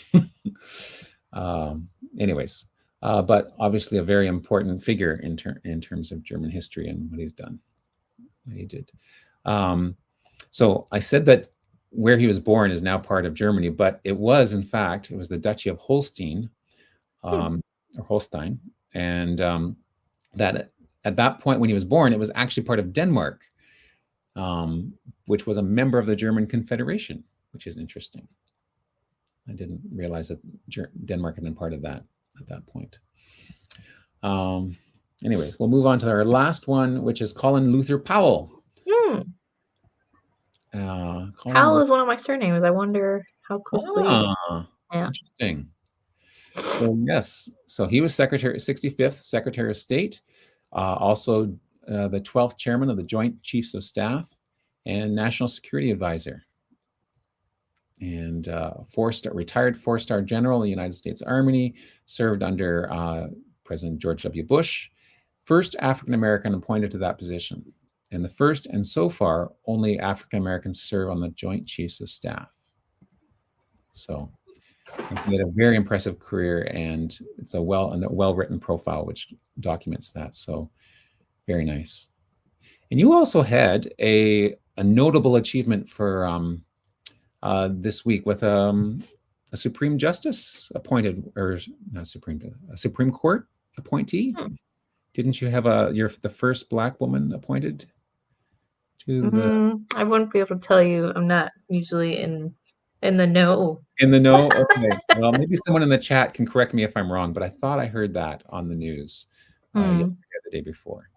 anyways, but obviously a very important figure in terms of German history and what he's done, what he did. So I said that where he was born is now part of Germany, but it was, in fact, it was the Duchy of Holstein, or Holstein, and that at that point when he was born, it was actually part of Denmark, which was a member of the German Confederation, which is interesting. I didn't realize that Denmark had been part of that at that point. Anyways, we'll move on to our last one, which is Colin Luther Powell. Powell is one of my surnames. I wonder how closely. Interesting. So yes, so he was 65th Secretary of State, also the 12th Chairman of the Joint Chiefs of Staff and National Security Advisor, and retired 4-star General of the United States Army, served under President George W. Bush, first African American appointed to that position, and the first and so far only African American to serve on the Joint Chiefs of Staff. So he had a very impressive career, and it's a well-written profile which documents that. So very nice. And you also had a notable achievement for this week with a Supreme Justice appointed, or not a Supreme Court appointee. Didn't you have the first Black woman appointed to the? I wouldn't be able to tell you. I'm not usually in the know. In the know? Okay. Well, maybe someone in the chat can correct me if I'm wrong, but I thought I heard that on the news the day before.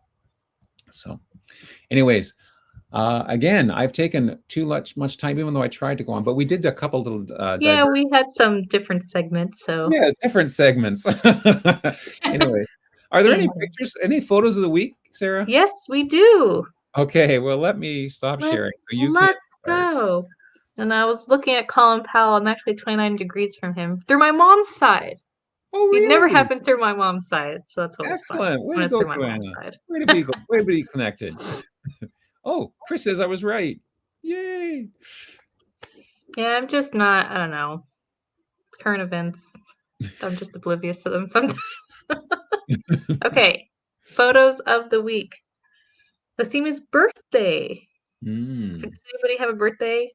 So, anyways, again, I've taken too much time, even though I tried to go on, but we did a couple little. Yeah, we had some different segments. So yeah, different segments. Anyways, are there any pictures, any photos of the week, Sarah? Yes, we do. Okay, well, let me stop sharing. So let's go. And I was looking at Colin Powell. I'm actually 29 degrees from him through my mom's side. Oh, really? It never happened through my mom's side, so that's always excellent. fun. Way to go, Joanna. Way to be connected. Oh, Chris says I was right. Yay! Yeah, I'm just not. I don't know. Current events. I'm just oblivious to them sometimes. Okay, photos of the week. The theme is birthday. Does anybody have a birthday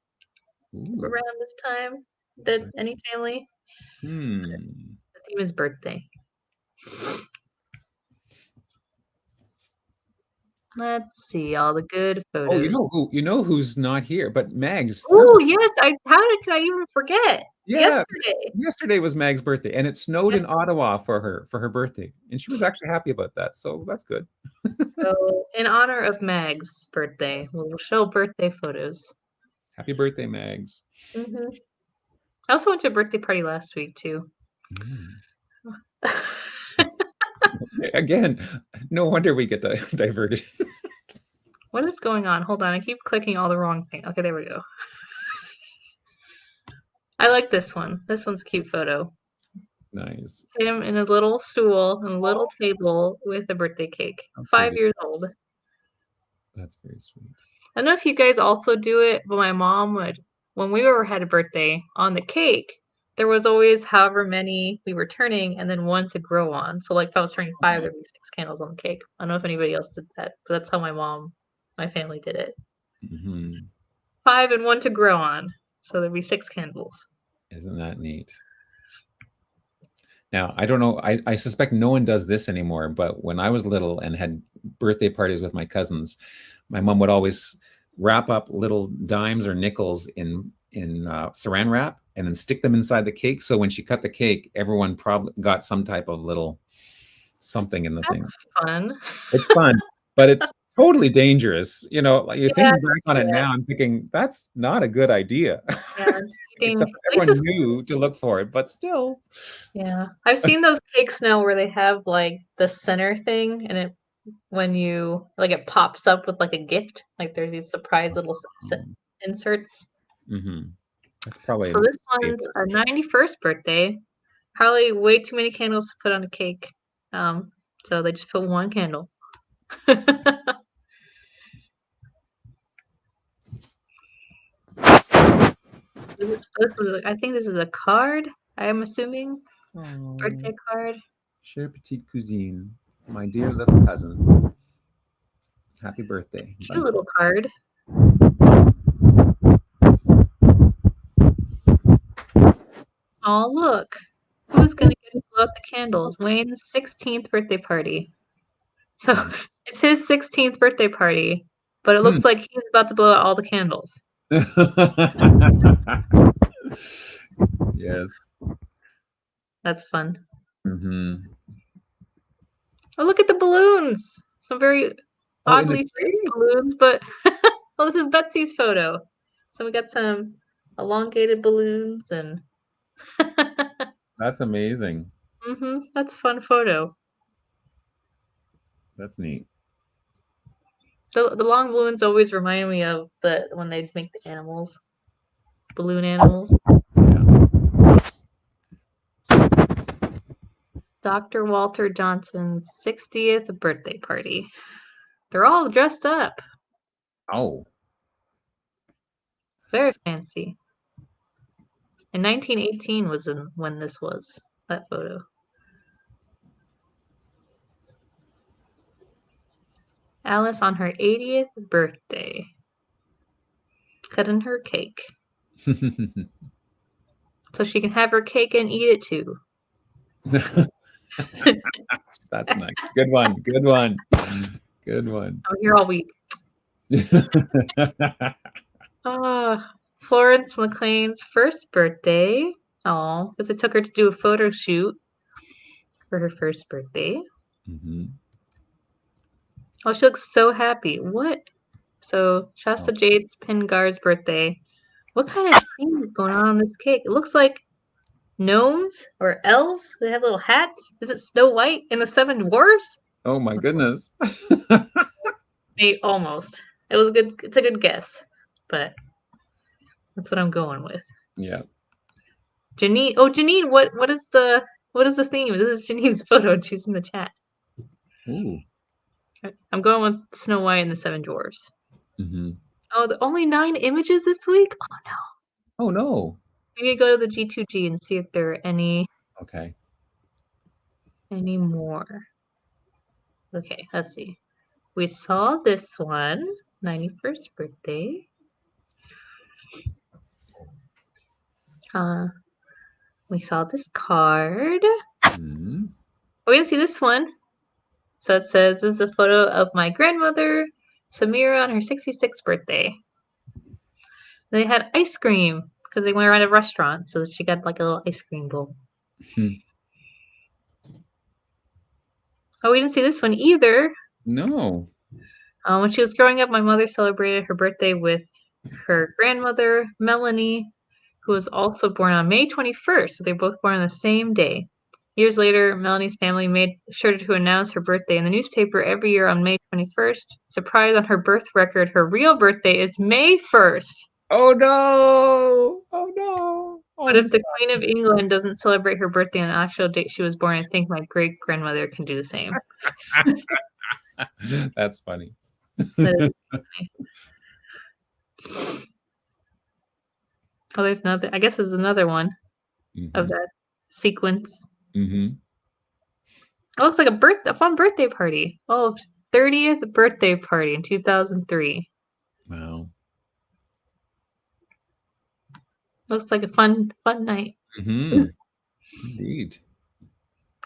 around this time? Did any family? The theme is birthday. Let's see all the good photos. Oh, you know who's not here? But Mags. Oh yes, could I even forget? Yeah, yesterday was Mag's birthday, and it snowed in Ottawa for her birthday, and she was actually happy about that. So that's good. So, in honor of Mag's birthday, we'll show birthday photos. Happy birthday, Mags. I also went to a birthday party last week too. Again, no wonder we get diverted. What is going on? Hold on, I keep clicking all the wrong thing. Okay, there we go. I like this one. This one's a cute photo. Nice. Him in a little stool and a little table with a birthday cake. 5 years old. That's very sweet. I don't know if you guys also do it, but my mom would, when we had a birthday, on the cake, there was always however many we were turning and then one to grow on. So like if I was turning 5, there'd be 6 candles on the cake. I don't know if anybody else did that, but that's how my family did it. 5 and 1 to grow on. So there'd be 6 candles. Isn't that neat? Now, I don't know, I suspect no one does this anymore, but when I was little and had birthday parties with my cousins, my mom would always wrap up little dimes or nickels in saran wrap and then stick them inside the cake. So when she cut the cake, everyone probably got some type of little something in the thing. That's fun. It's fun, but it's totally dangerous. You know, like you're thinking back on it now, I'm thinking that's not a good idea. Yeah. Except everyone knew to look for it, but still. Yeah, I've seen those cakes now where they have like the center thing, and when you it pops up with like a gift. Like there's these surprise little inserts. That's probably. So this one's a 91st birthday. Probably way too many candles to put on a cake. So they just put 1 candle. I think this is a card. I am assuming birthday card. Chère petite cousine, my dear little cousin. Happy birthday. Cute little card. Oh look, who's gonna get to blow out the candles? Wayne's 16th birthday party. So it's his 16th birthday party, but it looks like he's about to blow out all the candles. Yes. That's fun. Oh, look at the balloons. Some very oddly shaped balloons, but well, this is Betsy's photo. So we got some elongated balloons and that's amazing. That's a fun photo. That's neat. So the long balloons always remind me of when they make the animals, balloon animals. Dr. Walter Johnson's 60th birthday party. They're all dressed up. Oh. Very fancy. And 1918 was when this was, that photo. Alice on her 80th birthday. cutting her cake. So she can have her cake and eat it too. That's nice. Good one. Good one. Good one. I'm here all week. Florence McLean's first birthday. Oh, because it took her to do a photo shoot for her first birthday. Mm-hmm. Oh, she looks so happy. What? So Shasta Jade's Pingar's birthday. What kind of thing is going on this cake? It looks like gnomes or elves. They have little hats. Is it Snow White and the Seven Dwarfs? Oh my goodness. Almost. It was good. It's a good guess, but that's what I'm going with. Yeah. Janine. Oh, Janine. What is the theme? This is Janine's photo, and she's in the chat. Ooh. I'm going with Snow White and the Seven Dwarfs. Mm-hmm. Oh, only 9 images this week? Oh no. Oh no. We need to go to the G2G and see if there are any more. Okay, let's see. We saw this one, 91st birthday. We saw this card. Mm-hmm. We're gonna see this one. So it says, this is a photo of my grandmother, Samira, on her 66th birthday. They had ice cream because they went around a restaurant, so she got like a little ice cream bowl. Oh, we didn't see this one either. No. When she was growing up, my mother celebrated her birthday with her grandmother, Melanie, who was also born on May 21st. So they were both born on the same day. Years later, Melanie's family made sure to announce her birthday in the newspaper every year on May 21st. Surprise, on her birth record, her real birthday is May 1st. Oh no! Oh no! Oh, but if the Queen of England doesn't celebrate her birthday on the actual date she was born, I think my great-grandmother can do the same. That's funny. That is funny. Oh, there's another. I guess there's another one of that sequence. Mm-hmm. It looks like a fun birthday party. Oh, 30th birthday party in 2003. Wow. Looks like a fun night. Mm-hmm. Indeed.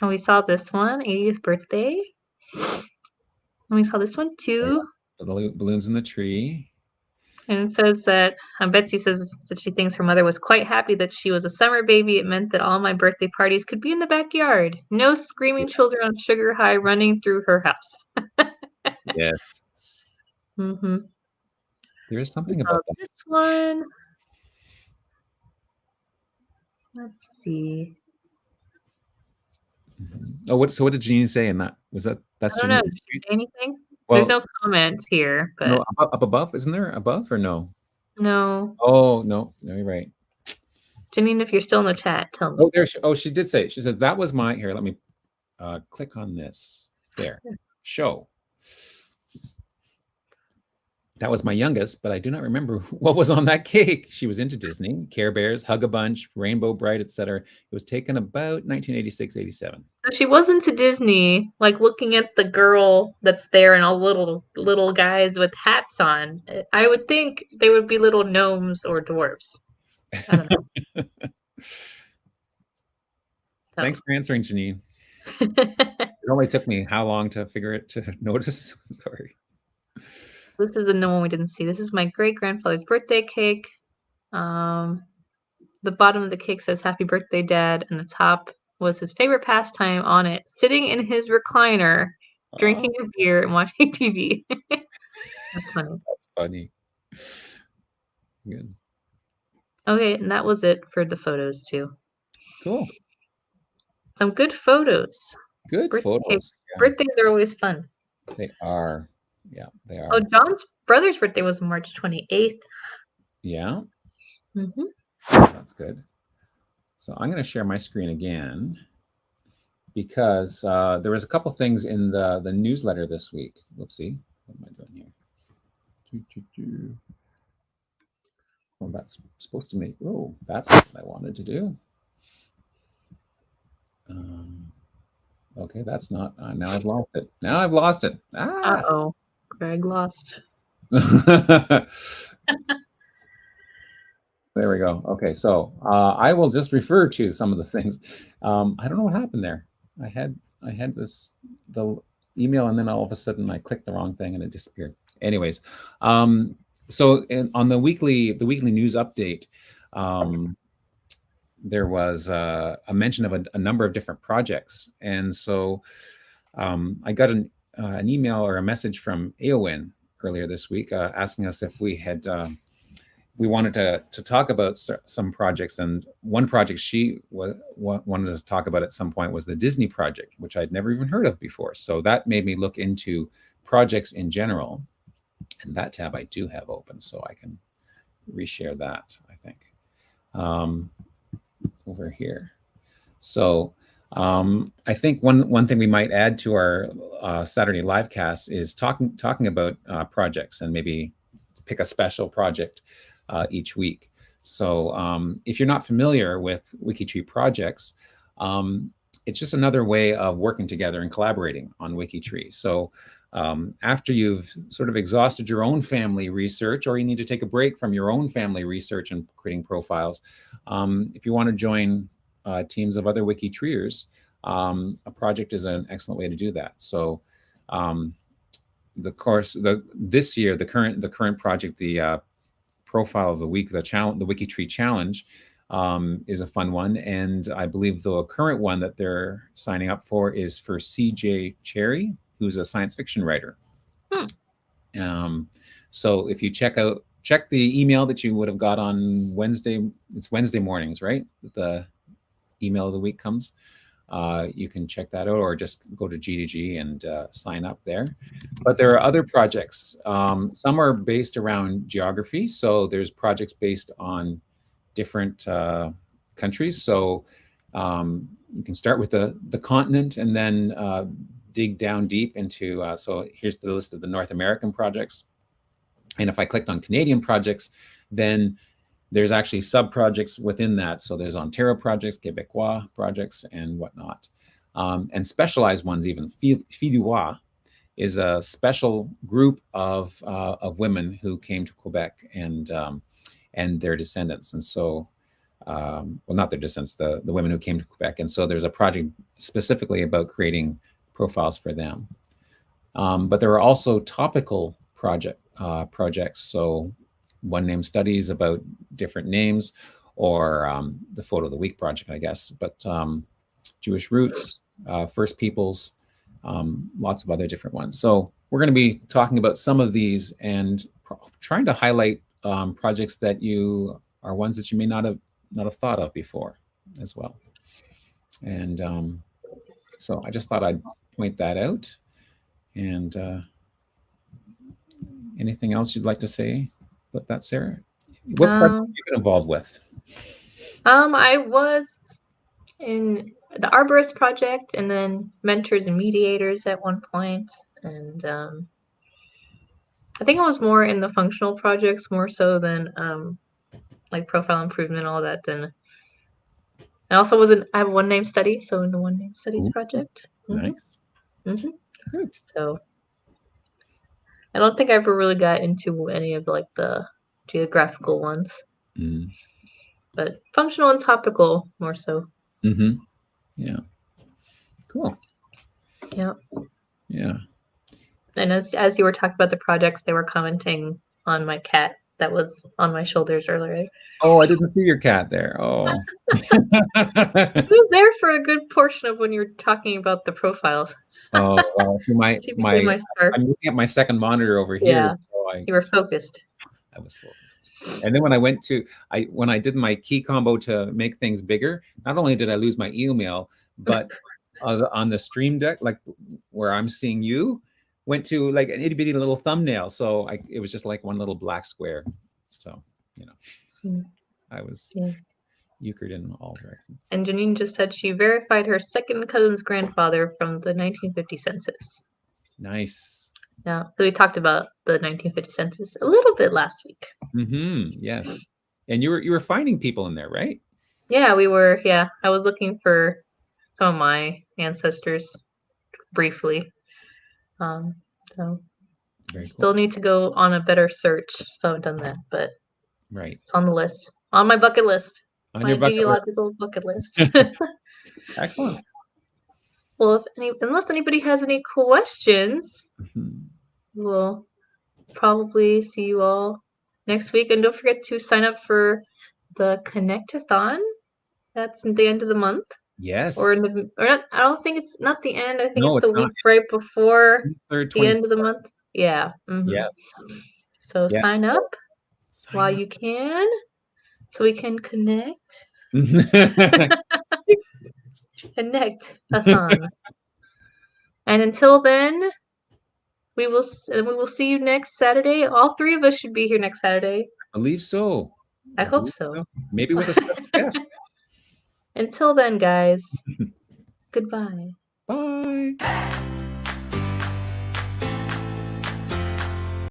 And we saw this one, 80th birthday. And we saw this one too. The balloons in the tree. And it says that Betsy says that she thinks her mother was quite happy that she was a summer baby. It meant that all my birthday parties could be in the backyard. No screaming children on sugar high running through her house. Yes. Mm-hmm. There is something about that. This one. Let's see. Oh, what did Jeannie say in that? Was that's I don't know. Did she say anything? Well, there's no comments here, but no, up above, isn't there above or no? No. Oh no, you're right. Janine, if you're still in the chat, tell me. Oh, there. She did say it. She said that was my. Here, let me click on this. There, show. That was my youngest, but I do not remember what was on that cake. She was into Disney, Care Bears, Hug-a-Bunch, Rainbow Bright, etc. It was taken about 1986, 87. She was into Disney, like looking at the girl that's there and all little guys with hats on. I would think they would be little gnomes or dwarves. I don't know. Thanks for answering, Janine. It only took me how long to notice? Sorry. This is another one we didn't see. This is my great-grandfather's birthday cake. The bottom of the cake says, "Happy birthday, Dad," and the top was his favorite pastime on it, sitting in his recliner, drinking a beer and watching TV. That's funny. That's funny. Good. Okay, and that was it for the photos, too. Cool. Some good photos. Good photos. Yeah. Birthdays are always fun. They are. Yeah, they are. Oh, John's brother's birthday was March 28th. Yeah. Mm-hmm. That's good. So I'm going to share my screen again because there was a couple things in the newsletter this week. Whoopsie. What am I doing here? Well, that's supposed to make... Oh, that's what I wanted to do. Okay, that's not... now I've lost it. Ah! Uh-oh. Greg lost. There we go. Okay, so I will just refer to some of the things. I don't know what happened there. I had the email, and then all of a sudden I clicked the wrong thing and it disappeared. Anyways, so on the weekly news update, there was a mention of a number of different projects, and so I got an email or a message from Eowyn earlier this week asking us if we had we wanted to talk about some projects, and one project she wanted us to talk about at some point was the Disney project, which I'd never even heard of before. So that made me look into projects in general, and that tab I do have open, so I can reshare that, I think, over here. So I think one thing we might add to our Saturday live cast is talking about projects, and maybe pick a special project each week. So if you're not familiar with WikiTree projects, it's just another way of working together and collaborating on WikiTree. So after you've sort of exhausted your own family research, or you need to take a break from your own family research and creating profiles, if you want to join teams of other WikiTreeers, a project is an excellent way to do that. So this year, the current project, the profile of the week, the WikiTree challenge, is a fun one, and I believe the current one that they're signing up for is for CJ Cherry, who's a science fiction writer. So if you check the email that you would have got on Wednesday, it's Wednesday mornings, right? The email of the week comes. You can check that out, or just go to G2G and sign up there. But there are other projects. Some are based around geography. So there's projects based on different countries. So you can start with the continent, and then dig down deep into, so here's the list of the North American projects. And if I clicked on Canadian projects, then there's actually sub-projects within that. So there's Ontario projects, Quebecois projects, and whatnot. And specialized ones even. Filiois is a special group of women who came to Quebec and their descendants. And so, well, not their descendants, the women who came to Quebec. And so there's a project specifically about creating profiles for them. But there are also topical projects. So one name studies about different names, or the photo of the week project, I guess, but Jewish roots, First Peoples, lots of other different ones. So we're going to be talking about some of these and trying to highlight projects that are ones that you may not have thought of before as well. And so I just thought I'd point that out. And anything else you'd like to say about that, Sarah? What project have you been involved with? I was in the Arborist project, and then Mentors and Mediators at one point, and I think I was more in the functional projects more so than like profile improvement, all that. Then I also I have one name study, so in the one name studies project. Nice. Good. So I don't think I ever really got into any of like the geographical ones, but functional and topical more so. Yeah. Cool. Yeah. Yeah. And as you were talking about the projects, they were commenting on my cat that was on my shoulders earlier. Oh, I didn't see your cat there. Oh. It was there for a good portion of when you're talking about the profiles. Oh, well, so I'm looking at my second monitor over here. Yeah, so you were focused. I was focused. And then when I did my key combo to make things bigger, not only did I lose my email, but on the stream deck, like where I'm seeing you, went to like an itty bitty little thumbnail. So it was just like one little black square. So, I was euchred in all directions. And Janine just said she verified her second cousin's grandfather from the 1950 census. Nice. Yeah, so we talked about the 1950 census a little bit last week. Yes. And you were finding people in there, right? Yeah, we were. Yeah, I was looking for some of my ancestors briefly. So still need to go on a better search. So I haven't done that, but right, it's on the list. On my bucket list. On My your bucket list. genealogical bucket list. Excellent. Well, unless anybody has any questions, Mhm. we'll probably see you all next week. And don't forget to sign up for the Connect-a-thon. That's at the end of the month. Yes. Or not, I don't think it's not the end. I think No, it's the it's not. week right before 3rd, the end of the month. Yeah. Yes. So Yes. sign up Sign while up. you can, so we can connect. Connect-a-thon. And until then, we will see you next Saturday. All three of us should be here next Saturday. I believe so. I hope so. Maybe with a special guest. Until then, guys, goodbye. Bye.